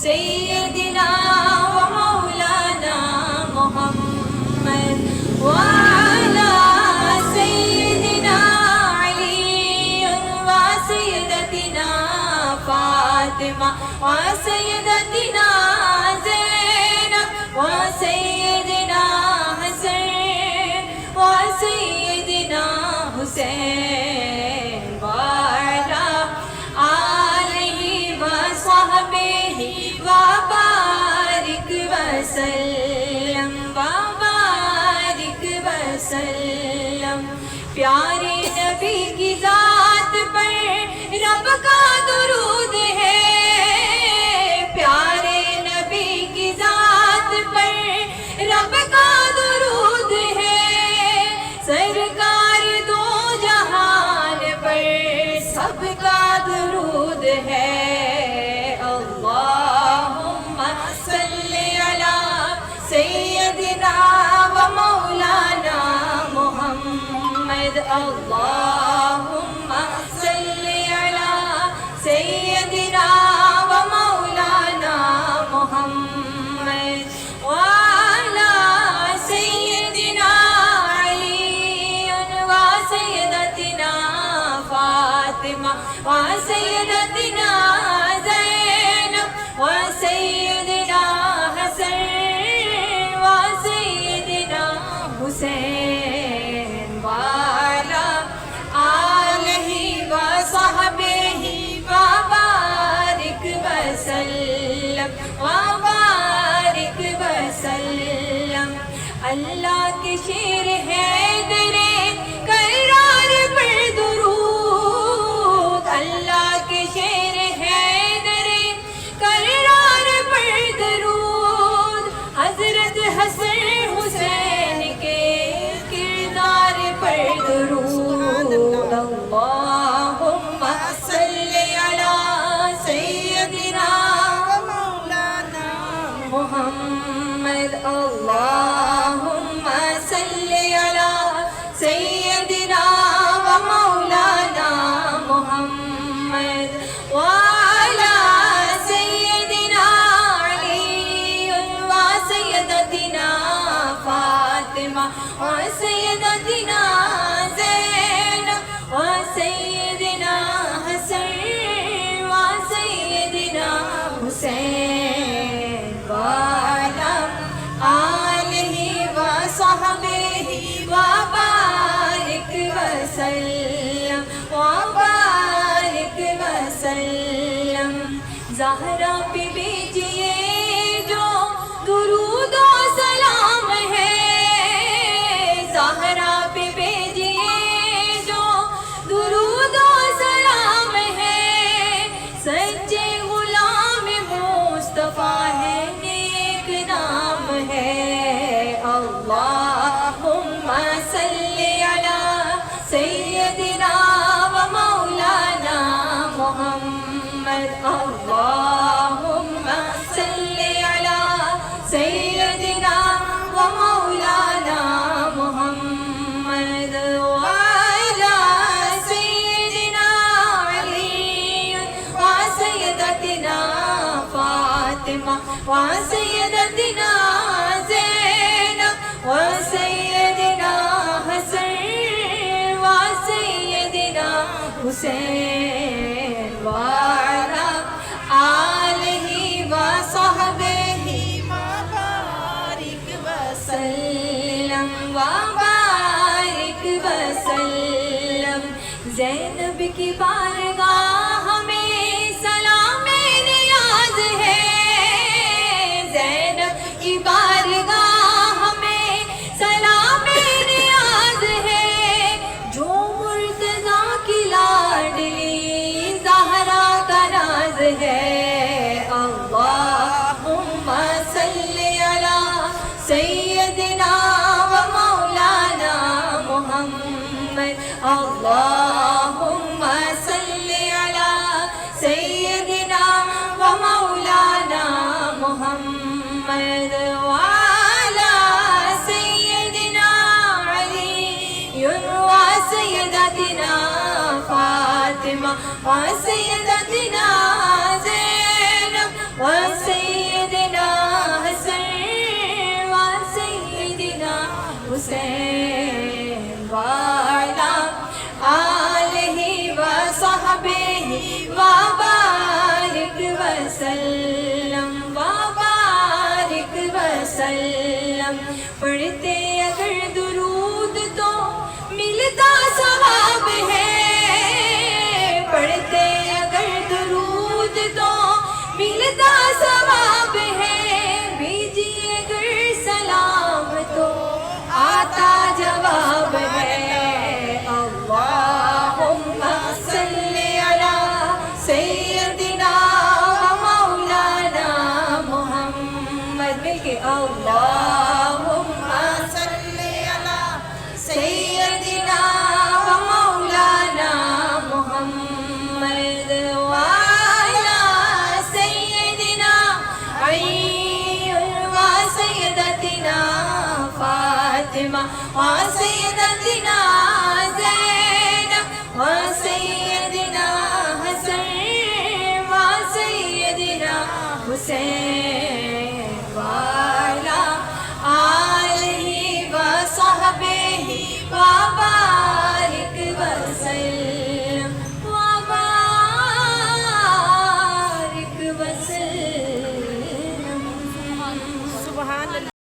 سيدنا ومولانا محمد وعلى سيدنا علي وسيدتنا فاطمة وسيدتنا زينب وسيدنا حسن وسيدنا حسين وعلى آله وصحبه وبارك وسلم وبارك وسلم. پیارے نبی کی ذات پر رب کا درود ہے. پیارے نبی کی ذات پر رب کا درود ہے. سرکار دو جہان پر سب کا درود ہے. اللہم صلی علی سیدنا و مولانا محمد. اللہم صلی علی سیدنا و مولانا محمد وعلی سیدنا علی و سیدتنا فاطمہ و سیدتنا زینب و سیدنا حسن و سیدنا حسین وعلی آلہ و صحبہ وبارک وسلم وبارک وسلم. اللہ کے شیر حیدر کرار پر درود. اللہ کے شیر حیدر کرار پر درود. حضرت حسن حسین کے کردار پر درود. اللہم صلی علی سیدنا و مولانا محمد. اللہم صلی علی سیدنا و مولانا محمد وعلی سیدنا علی و سیدتنا فاطمہ و سیدتنا زینب و سیدنا حسن و سیدنا حسین وعلی آلہ و صحبہ وبارک وسلم وبارک وسلم. زہرا پہ بھیجیے جو درود و سلام ہے. زہرا پہ بھیجیے جو درود و سلام ہے. سچے غلام مصطفیٰ ہے نیک نام ہے. اللہم صلی علی سیدنا و مولانا محمد. اللہم صلی علی سیدنا و مولانا محمد وعلی سیدنا علی و سیدتنا فاطمہ و سیدتنا زینب و سیدنا حسن و سیدنا حسین وعلی آلہ و صحبہ وبارک وسلم وبارک وسلم. زینب کی بارگاہ ہمیں سلام نیاز ہے. زینب کی بارگاہ ہمیں سلام نیاز ہے. جو مرتضیٰ کی لاڈلی زہرا کا راز ہے. اللہم صلی علی سیدنا و مولانا محمد. اللہم صلی علی سیدنا و مولانا محمد وعلی سیدنا علی و سیدتنا فاطمہ و سیدتنا زینب و حسین وعلی آلہ وصحبہ وبارک وسلم وبارک وسلم. پڑھتے اگر درود تو ملتا ثواب ہے، پڑھتے اگر درود تو ملتا ثواب ہے، بھیجیے اگر سلام تو آتا جواب ہے. اللہم صلی علی سیدنا و مولانا محمد. مل کے اللہم صلی علی سیدنا و مولانا محمد وعلی سیدنا علی و سیدتنا فاطمہ و سیدتنا